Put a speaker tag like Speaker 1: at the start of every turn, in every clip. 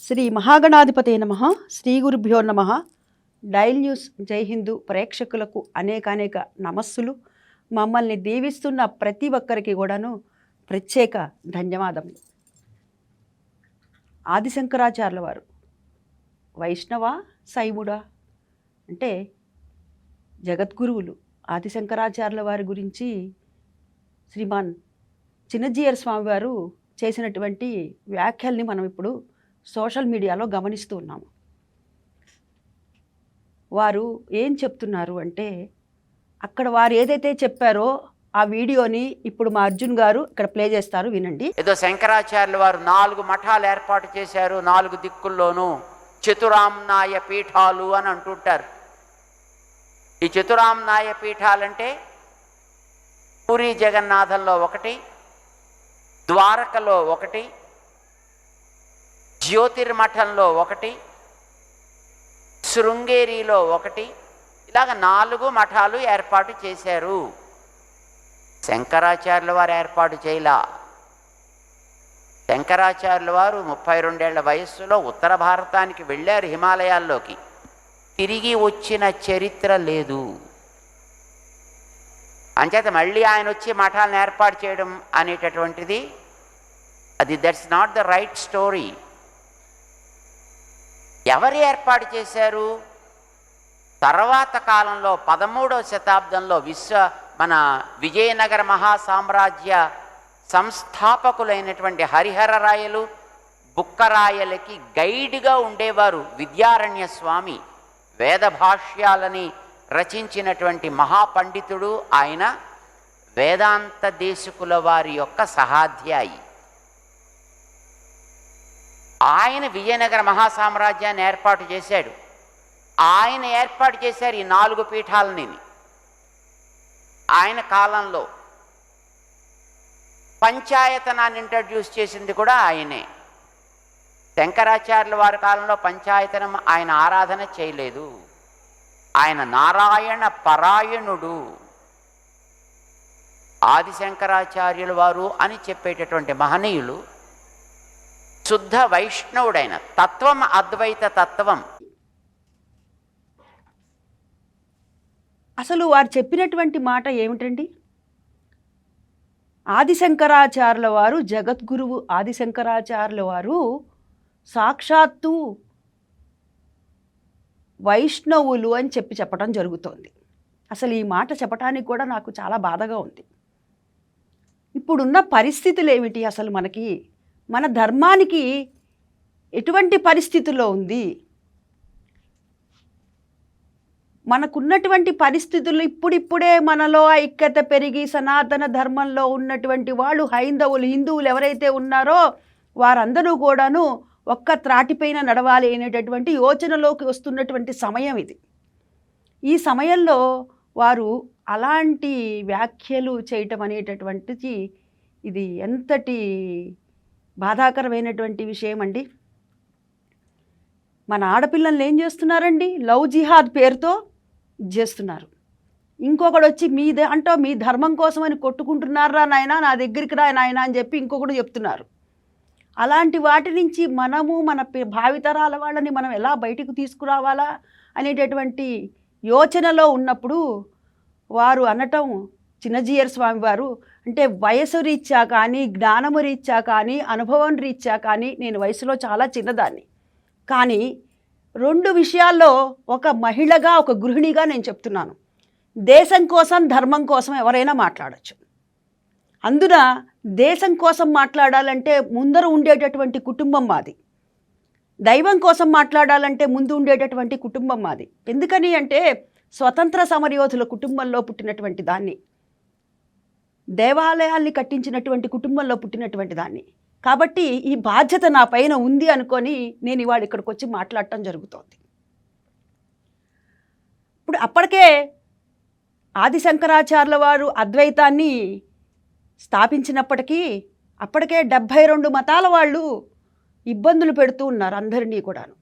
Speaker 1: శ్రీ మహాగణాధిపతే నమః. శ్రీ గురుభ్యో నమః. డైల్ న్యూస్ జై హిందూ ప్రేక్షకులకు అనేక నమస్సులు. మమ్మల్ని దీవిస్తున్న ప్రతి ఒక్కరికి కూడాను ప్రత్యేక ధన్యవాదములు. ఆదిశంకరాచార్యుల వారు వైష్ణవ శైవుడా అంటే జగద్గురువులు ఆదిశంకరాచార్యుల వారి గురించి శ్రీమాన్ చిన్నజీయర్ స్వామి వారు చేసినటువంటి వ్యాఖ్యల్ని మనం ఇప్పుడు సోషల్ మీడియాలో గమనిస్తూ ఉన్నాము. వారు ఏం చెప్తున్నారు అంటే, అక్కడ వారు ఏదైతే చెప్పారో ఆ వీడియోని ఇప్పుడు మా అర్జున్ గారు ఇక్కడ ప్లే చేస్తారు, వినండి.
Speaker 2: ఏదో శంకరాచార్యుల వారు 4 మఠాలు ఏర్పాటు చేశారు, 4 దిక్కుల్లోనూ చతురామ్నాయ పీఠాలు అని అంటుంటారు. ఈ చతురామ్నాయ పీఠాలంటే పూరి జగన్నాథంలో ఒకటి, ద్వారకలో ఒకటి, జ్యోతిర్మఠంలో ఒకటి, శృంగేరిలో ఒకటి, ఇలాగ 4 మఠాలు ఏర్పాటు చేశారు. శంకరాచార్యుల వారు ఏర్పాటు చేయలా. శంకరాచార్యుల వారు 32 ఏళ్ల వయస్సులో ఉత్తర భారతానికి వెళ్ళారు, హిమాలయాల్లోకి. తిరిగి వచ్చిన చరిత్ర లేదు. అంచేత మళ్ళీ ఆయన వచ్చి మఠాలను ఏర్పాటు చేయడం అనేటటువంటిది that's not the right story. ఎవరు ఏర్పాటు చేశారు? తర్వాత కాలంలో 13వ శతాబ్దంలో మన విజయనగర మహాసామ్రాజ్య సంస్థాపకులైనటువంటి హరిహరరాయలు, బుక్కరాయలకి గైడ్గా ఉండేవారు విద్యారణ్య స్వామి. వేద భాష్యాలని రచించినటువంటి మహాపండితుడు ఆయన. వేదాంత దేశికుల వారి యొక్క సహాధ్యాయి. ఆయన విజయనగర మహాసామ్రాజ్యాన్ని ఏర్పాటు చేశాడు. ఆయన ఏర్పాటు చేశారు ఈ 4 పీఠాలని. ఆయన కాలంలో పంచాయతనాన్ని ఇంట్రడ్యూస్ చేసింది కూడా ఆయనే. శంకరాచార్యుల వారి కాలంలో పంచాయతనం ఆయన ఆరాధన చేయలేదు. ఆయన నారాయణ పరాయణుడు. ఆదిశంకరాచార్యుల వారు అని చెప్పేటటువంటి మహనీయులు శుద్ధ వైష్ణవుడైన తత్వం, అద్వైత తత్వం.
Speaker 1: అసలు వారు చెప్పినటువంటి మాట ఏమిటండి? ఆదిశంకరాచార్యుల వారు జగద్గురువు. ఆదిశంకరాచార్యుల వారు సాక్షాత్తు వైష్ణవులు అని చెప్పటం జరుగుతోంది. అసలు ఈ మాట చెప్పటానికి కూడా నాకు చాలా బాధగా ఉంది. ఇప్పుడున్న పరిస్థితులు ఏమిటి? అసలు మన ధర్మానికి ఎటువంటి పరిస్థితుల్లో ఉంది? మనకున్నటువంటి పరిస్థితులు ఇప్పుడిప్పుడే మనలో ఐక్యత పెరిగి సనాతన ధర్మంలో ఉన్నటువంటి వాళ్ళు హైందవులు, హిందువులు ఎవరైతే ఉన్నారో వారందరూ కూడాను ఒక్క త్రాటిపైన నడవాలి అనేటటువంటి యోచనలోకి వస్తున్నటువంటి సమయం ఇది. ఈ సమయంలో వారు అలాంటి వ్యాఖ్యలు చేయటం అనేటటువంటిది ఇది ఎంతటి బాధాకరమైనటువంటి విషయం అండి. మన ఆడపిల్లల్ని ఏం చేస్తున్నారండి? లవ్ జిహాద్ పేరుతో చేస్తున్నారు. ఇంకొకడు వచ్చి మీ ధర్మం కోసమని కొట్టుకుంటున్నారా నాయనా, నా దగ్గరికి రా నాయనా అని చెప్పి ఇంకొకడు చెప్తున్నారు. అలాంటి వాటి నుంచి మనము మన భావితరాల వాళ్ళని మనం ఎలా బయటకు తీసుకురావాలా అనేటటువంటి యోచనలో ఉన్నప్పుడు వారు అనటం, చిన్నజీయర్ స్వామి వారు అంటే వయసు రీత్యా కానీ, జ్ఞానము రీత్యా కానీ, అనుభవం రీత్యా కానీ నేను వయసులో చాలా చిన్నదాన్ని. కానీ 2 విషయాల్లో ఒక మహిళగా, ఒక గృహిణిగా నేను చెప్తున్నాను. దేశం కోసం, ధర్మం కోసం ఎవరైనా మాట్లాడచ్చు. అందున దేశం కోసం మాట్లాడాలంటే ముందర ఉండేటటువంటి కుటుంబం మాది. దైవం కోసం మాట్లాడాలంటే ముందు ఉండేటటువంటి కుటుంబం మాది. ఎందుకని అంటే స్వతంత్ర సమరయోధుల కుటుంబంలో పుట్టినటువంటి దాన్ని, దేవాలయాల్ని కట్టించినటువంటి కుటుంబంలో పుట్టినటువంటి దాన్ని. కాబట్టి ఈ బాధ్యత నా పైన ఉంది అనుకొని నేను ఇవాళ ఇక్కడికి వచ్చి మాట్లాడటం జరుగుతోంది. ఇప్పుడు అప్పటికే ఆదిశంకరాచార్యుల వారు అద్వైతాన్ని స్థాపించినప్పటికీ అప్పటికే 72 మతాల వాళ్ళు ఇబ్బందులు పెడుతూ ఉన్నారు అందరినీ కూడాను.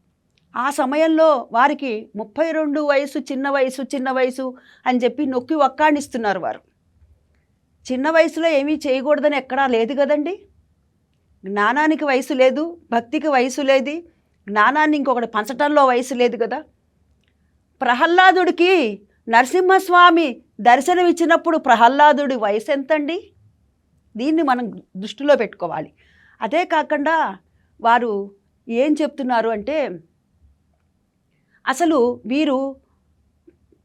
Speaker 1: ఆ సమయంలో వారికి 32 వయసు, చిన్న వయసు అని చెప్పి నొక్కి ఒక్కాణిస్తున్నారు. వారు చిన్న వయసులో ఏమీ చేయకూడదని ఎక్కడా లేదు కదండి. జ్ఞానానికి వయసు లేదు, భక్తికి వయసు లేదు, జ్ఞానాన్ని ఇంకొకటి పంచటంలో వయసు లేదు కదా. ప్రహ్లాదుడికి నరసింహస్వామి దర్శనమిచ్చినప్పుడు ప్రహ్లాదుడి వయసు ఎంతండి? దీన్ని మనం దృష్టిలో పెట్టుకోవాలి. అదే కాకుండా వారు ఏం చెప్తున్నారు అంటే, అసలు వీరు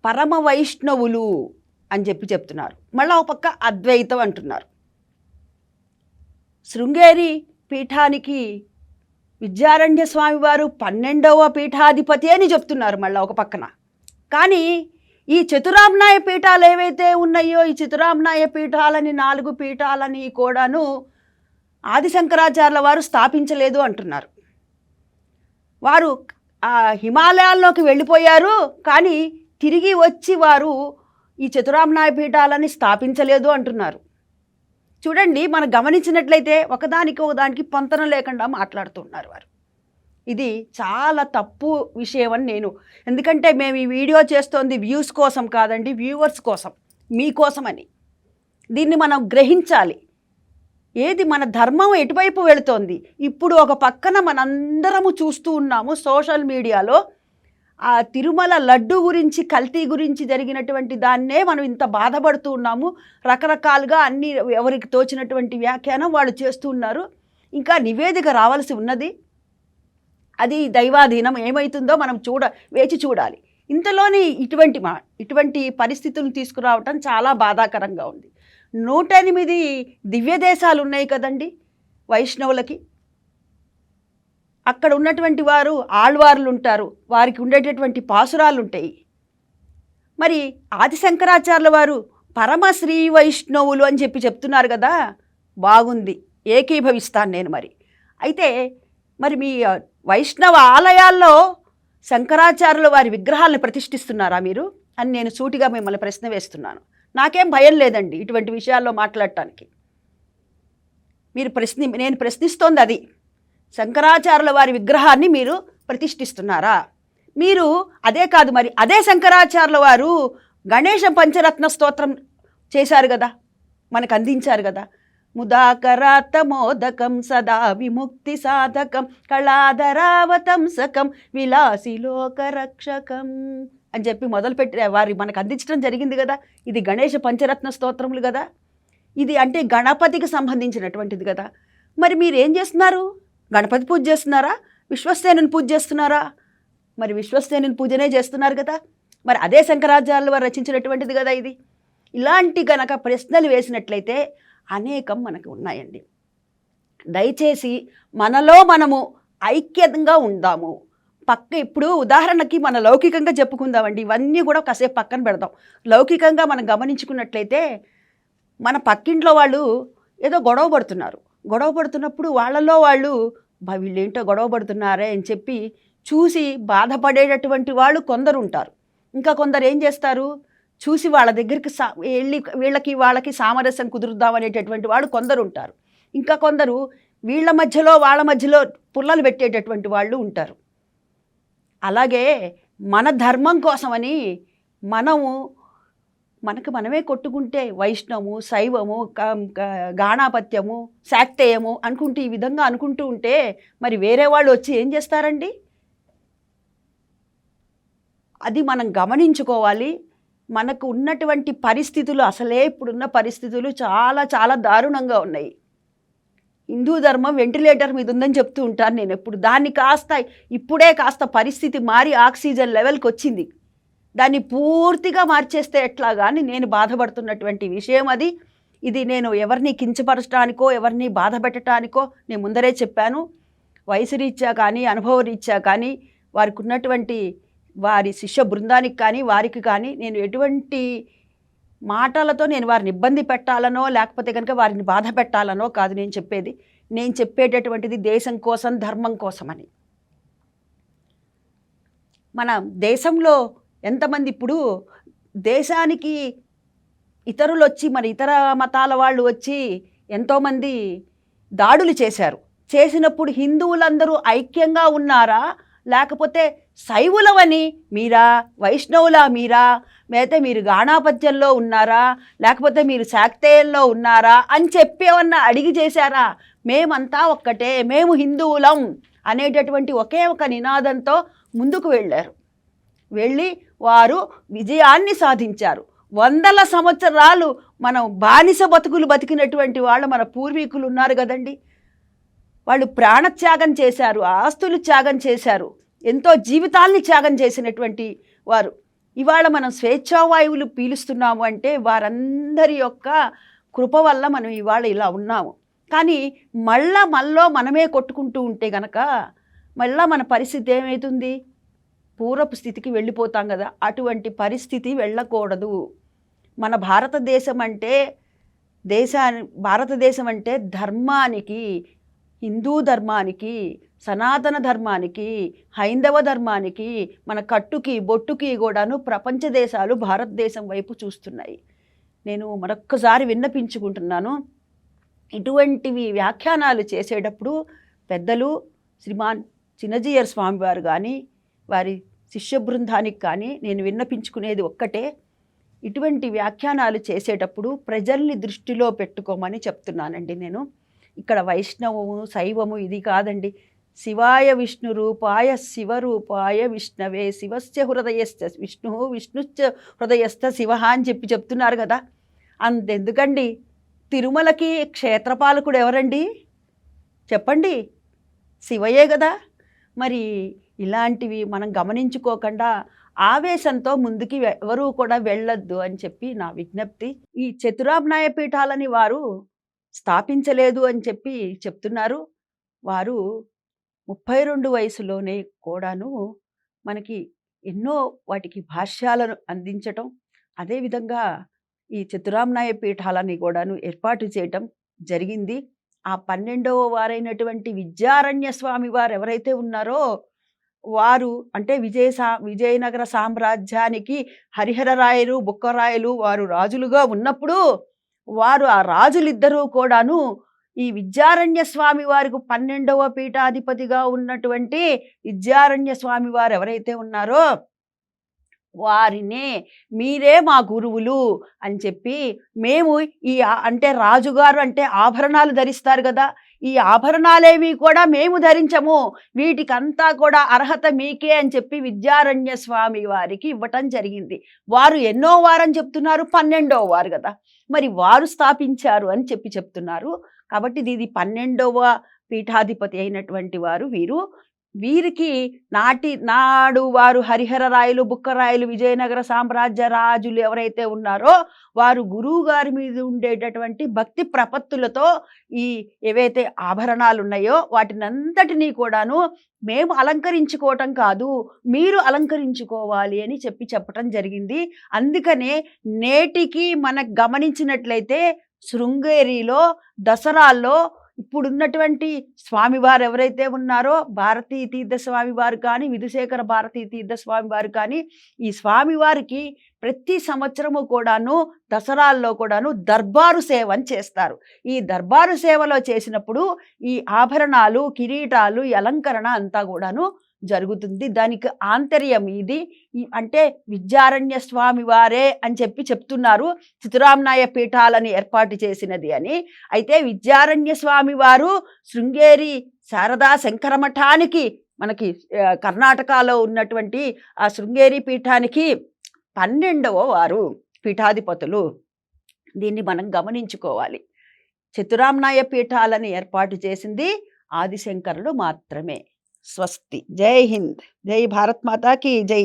Speaker 1: పరమ వైష్ణవులు అని చెప్తున్నారు. మళ్ళీ ఒక పక్క అద్వైతం అంటున్నారు. శృంగేరి పీఠానికి విద్యారణ్య స్వామి వారు 12వ పీఠాధిపతి అని చెప్తున్నారు మళ్ళీ ఒక పక్కన. కానీ ఈ చతురామ్నాయ పీఠాలు ఏవైతే ఉన్నాయో, ఈ చతురామ్నాయ పీఠాలని 4 పీఠాలని కూడాను ఆదిశంకరాచార్యుల వారు స్థాపించలేదు అంటున్నారు. వారు హిమాలయాల్లోకి వెళ్ళిపోయారు, కానీ తిరిగి వచ్చి వారు ఈ చతురామ్నాయ పీఠాలని స్థాపించలేదు అంటున్నారు. చూడండి, మనం గమనించినట్లయితే ఒకదానికి పొంతన లేకుండా మాట్లాడుతున్నారు వారు. ఇది చాలా తప్పు విషయం అని నేను, ఎందుకంటే మేము ఈ వీడియో చేస్తోంది వ్యూస్ కోసం కాదండి, వ్యూవర్స్ కోసం, మీకోసమని. దీన్ని మనం గ్రహించాలి. ఏది మన ధర్మం ఎటువైపు వెళుతోంది. ఇప్పుడు ఒక పక్కన మనందరము చూస్తూ ఉన్నాము సోషల్ మీడియాలో ఆ తిరుమల లడ్డు గురించి, కల్తీ గురించి జరిగినటువంటి దాన్నే మనం ఇంత బాధపడుతూ ఉన్నాము. రకరకాలుగా అన్ని ఎవరికి తోచినటువంటి వ్యాఖ్యానం వాళ్ళు చేస్తూ ఉన్నారు. ఇంకా నివేదిక రావాల్సి ఉన్నది. అది దైవాధీనం, ఏమవుతుందో మనం వేచి చూడాలి. ఇంతలోని ఇటువంటి పరిస్థితులను తీసుకురావటం చాలా బాధాకరంగా ఉంది. 108 దివ్య దేశాలు ఉన్నాయి కదండి వైష్ణవులకి. అక్కడ ఉన్నటువంటి వారు ఆళ్వార్లు ఉంటారు, వారికి ఉండేటటువంటి పాసురాలు ఉంటాయి. మరి ఆదిశంకరాచార్యుల వారు పరమ శ్రీ వైష్ణవులు అని చెప్తున్నారు కదా, బాగుంది, ఏకీభవిస్తాను నేను. అయితే మీ వైష్ణవ ఆలయాల్లో శంకరాచార్యుల వారి విగ్రహాలను ప్రతిష్ఠిస్తున్నారా మీరు అని నేను సూటిగా మిమ్మల్ని ప్రశ్న వేస్తున్నాను. నాకేం భయం లేదండి ఇటువంటి విషయాల్లో మాట్లాడటానికి. నేను ప్రశ్నిస్తోంది అది, శంకరాచార్యుల వారి విగ్రహాన్ని మీరు ప్రతిష్ఠిస్తున్నారా? మీరు అదే కాదు, అదే శంకరాచార్యుల వారు గణేశ పంచరత్న స్తోత్రం చేశారు కదా, మనకు అందించారు కదా. ముదాకరాత మోదకం సదా విముక్తి సాధకం కళాధరావతంసకం విలాసిలోకరక్షకం అని మొదలుపెట్టి వారి మనకు అందించడం జరిగింది కదా. ఇది గణేశ పంచరత్న స్తోత్రములు కదా. ఇది అంటే గణపతికి సంబంధించినటువంటిది కదా. మీరు ఏం చేస్తున్నారు? గణపతి పూజ చేస్తున్నారా? విశ్వసేనుని పూజ చేస్తున్నారా? విశ్వసేనుని పూజనే చేస్తున్నారు కదా. అదే శంకరాచార్యుల వారు రచించినటువంటిది కదా ఇది. ఇలాంటి గనక ప్రశ్నలు వేసినట్లయితే అనేకం మనకు ఉన్నాయండి. దయచేసి మనలో మనము ఐక్యంగా ఉందాము. ఇప్పుడు ఉదాహరణకి మన లౌకికంగా చెప్పుకుందామండి, ఇవన్నీ కూడా కాసేపు పక్కన పెడదాం. లౌకికంగా మనం గమనించుకున్నట్లయితే మన పక్కింట్లో వాళ్ళు ఏదో గొడవ పడుతున్నప్పుడు వాళ్ళలో వాళ్ళు వీళ్ళేంటో గొడవ పడుతున్నారే అని చూసి బాధపడేటటువంటి వాళ్ళు కొందరు ఉంటారు. ఇంకా కొందరు ఏం చేస్తారు, చూసి వాళ్ళ దగ్గరికి వెళ్ళి వాళ్ళకి సామరస్యం కుదురుద్దామనేటటువంటి వాళ్ళు కొందరు ఉంటారు. ఇంకా కొందరు వాళ్ళ మధ్యలో పుల్లలు పెట్టేటటువంటి వాళ్ళు ఉంటారు. అలాగే మన ధర్మం కోసమని మనకు మనమే కొట్టుకుంటే వైష్ణవము, శైవము, గాణాపత్యము, శాక్తేయము అనుకుంటూ ఈ విధంగా అనుకుంటూ ఉంటే వేరే వాళ్ళు వచ్చి ఏం చేస్తారండి? అది మనం గమనించుకోవాలి. మనకు ఉన్నటువంటి పరిస్థితులు, అసలే ఇప్పుడున్న పరిస్థితులు చాలా చాలా దారుణంగా ఉన్నాయి. హిందూ ధర్మం వెంటిలేటర్ మీద ఉందని చెప్తూ ఉంటాను నేను ఎప్పుడు. దాన్ని ఇప్పుడే కాస్త పరిస్థితి మారి ఆక్సిజన్ లెవెల్కి వచ్చింది. దాన్ని పూర్తిగా మార్చేస్తే ఎట్లా కానీ నేను బాధపడుతున్నటువంటి విషయం అది. ఇది నేను ఎవరిని కించపరచడానికో ఎవరిని బాధ పెట్టడానికో నేను ముందరే చెప్పాను. వయసు రీత్యా కానీ అనుభవ రీత్యా కానీ వారికి ఉన్నటువంటి వారి శిష్య బృందానికి కానీ వారికి కానీ నేను ఎటువంటి మాటలతో నేను వారిని ఇబ్బంది పెట్టాలనో లేకపోతే కనుక వారిని బాధ పెట్టాలనో కాదు నేను చెప్పేది. నేను చెప్పేటటువంటిది దేశం కోసం, ధర్మం కోసమని. మన దేశంలో ఎంతమంది ఇప్పుడు దేశానికి ఇతరులు వచ్చి ఇతర మతాల వాళ్ళు వచ్చి ఎంతోమంది దాడులు చేసినప్పుడు హిందువులందరూ ఐక్యంగా ఉన్నారా? లేకపోతే శైవులవని మీరా, వైష్ణవులా మీరా, లేకపోతే మీరు గాణాపత్యంలో ఉన్నారా, లేకపోతే మీరు శాక్తేయంలో ఉన్నారా అని ఏమన్నా అడిగి చేశారా? మేమంతా ఒక్కటే, మేము హిందువులం అనేటటువంటి ఒకే ఒక నినాదంతో ముందుకు వెళ్ళారు. వెళ్ళి వారు విజయాన్ని సాధించారు. వందల సంవత్సరాలు మనం బానిస బతుకులు బతికినటువంటి వాళ్ళు మన పూర్వీకులు ఉన్నారు కదండి. వాళ్ళు ప్రాణత్యాగం చేశారు, ఆస్తులు త్యాగం చేశారు, ఎంతో జీవితాల్ని త్యాగం చేసినటువంటి వారు. ఇవాళ మనం స్వేచ్ఛావాయువులు పీలుస్తున్నాము అంటే వారందరి యొక్క కృప వల్ల మనం ఇవాళ ఇలా ఉన్నాము. కానీ మనలో మనమే కొట్టుకుంటూ ఉంటే గనక మళ్ళా మన పరిస్థితి ఏమవుతుంది? పూర్వపు స్థితికి వెళ్ళిపోతాం కదా. అటువంటి పరిస్థితి వెళ్ళకూడదు. మన భారతదేశం అంటే భారతదేశం అంటే ధర్మానికి, హిందూ ధర్మానికి, సనాతన ధర్మానికి, హైందవ ధర్మానికి, మన కట్టుకి బొట్టుకి కూడాను ప్రపంచ దేశాలు భారతదేశం వైపు చూస్తున్నాయి. నేను మరొక్కసారి విన్నపించుకుంటున్నాను, ఇటువంటివి వ్యాఖ్యానాలు చేసేటప్పుడు పెద్దలు శ్రీమాన్ చిన్నజీయర్ స్వామివారు కానీ వారి శిష్య బృందానికి కానీ నేను విన్నపించుకునేది ఒక్కటే, ఇటువంటి వ్యాఖ్యానాలు చేసేటప్పుడు ప్రజల్ని దృష్టిలో పెట్టుకోమని చెప్తున్నానండి. నేను ఇక్కడ వైష్ణవము శైవము ఇది కాదండి. శివాయ విష్ణు రూపాయ శివరూపాయ విష్ణవే శివస్య హృదయస్థ విష్ణు విష్ణుశ్చ హృదయస్థ శివ అని చెప్తున్నారు కదా. అంతెందుకండి, తిరుమలకి క్షేత్రపాలకుడు ఎవరండి చెప్పండి? శివయే కదా. మరి ఇలాంటివి మనం గమనించుకోకుండా ఆవేశంతో ముందుకి ఎవరూ కూడా వెళ్ళొద్దు అని చెప్పి నా విజ్ఞప్తి. ఈ చతురామ్నాయ పీఠాలని వారు స్థాపించలేదు అని చెప్పి చెప్తున్నారు. వారు 32 వయసులోనే కూడాను మనకి ఎన్నో వాటికి భాష్యాలను అందించటం, అదేవిధంగా ఈ చతురామ్నాయ పీఠాలని కూడాను ఏర్పాటు చేయటం జరిగింది. ఆ 12వ వారైనటువంటి విద్యారణ్య స్వామి వారు ఎవరైతే ఉన్నారో వారు అంటే విజయనగర సామ్రాజ్యానికి హరిహరరాయలు బుక్కరాయలు వారు రాజులుగా ఉన్నప్పుడు వారు ఆ రాజులిద్దరూ కూడాను ఈ విద్యారణ్య స్వామి వారికి 12వ పీఠాధిపతిగా ఉన్నటువంటి విద్యారణ్య స్వామి వారు ఎవరైతే ఉన్నారో వారినే మీరే మా గురువులు అని చెప్పి మేము అంటే రాజుగారు అంటే ఆభరణాలు ధరిస్తారు కదా, ఈ ఆభరణాలేవి కూడా మేము ధరించము, వీటికంతా కూడా అర్హత మీకే అని చెప్పి విద్యారణ్య స్వామి వారికి ఇవ్వటం జరిగింది. వారు ఎన్నో వారని చెప్తున్నారు? 12వ వారు కదా. మరి వారు స్థాపించారు అని చెప్తున్నారు. కాబట్టి ఇది 12వ పీఠాధిపతి అయినటువంటి వారు వీరికి నాడు వారు హరిహరరాయలు బుక్కరాయలు విజయనగర సామ్రాజ్య రాజులు ఎవరైతే ఉన్నారో వారు గురువు గారి మీద ఉండేటటువంటి భక్తి ప్రపత్తులతో ఈ ఏవైతే ఆభరణాలు ఉన్నాయో వాటినంతటినీ కూడాను మేము అలంకరించుకోవటం కాదు, మీరు అలంకరించుకోవాలి అని చెప్పటం జరిగింది. అందుకనే నేటికి మనకు గమనించినట్లయితే శృంగేరిలో దసరాల్లో ఇప్పుడున్నటువంటి స్వామివారు ఎవరైతే ఉన్నారో భారతీ తీర్థ స్వామివారు కానీ విధుశేఖర భారతీ తీర్థ స్వామివారు కానీ ఈ స్వామివారికి ప్రతి సంవత్సరము కూడాను దసరాల్లో కూడాను దర్బారు సేవని చేస్తారు. ఈ దర్బారు సేవలో చేసినప్పుడు ఈ ఆభరణాలు కిరీటాలు ఈ అలంకరణ అంతా కూడాను జరుగుతుంది. దానికి ఆంతర్యం ఇది అంటే విద్యారణ్య స్వామి వారే అని చెప్తున్నారు చతురామ్నాయ పీఠాలని ఏర్పాటు చేసినది అని. అయితే విద్యారణ్య స్వామి వారు శృంగేరి శారదా శంకర మఠానికి మనకి కర్ణాటకలో ఉన్నటువంటి ఆ శృంగేరి పీఠానికి 12వ వారు పీఠాధిపతులు. దీన్ని మనం గమనించుకోవాలి. చతురామ్నాయ పీఠాలను ఏర్పాటు చేసింది ఆదిశంకరుడు మాత్రమే. స్వస్తి. జై హింద్. జై భారత్ మాతా కీ జై.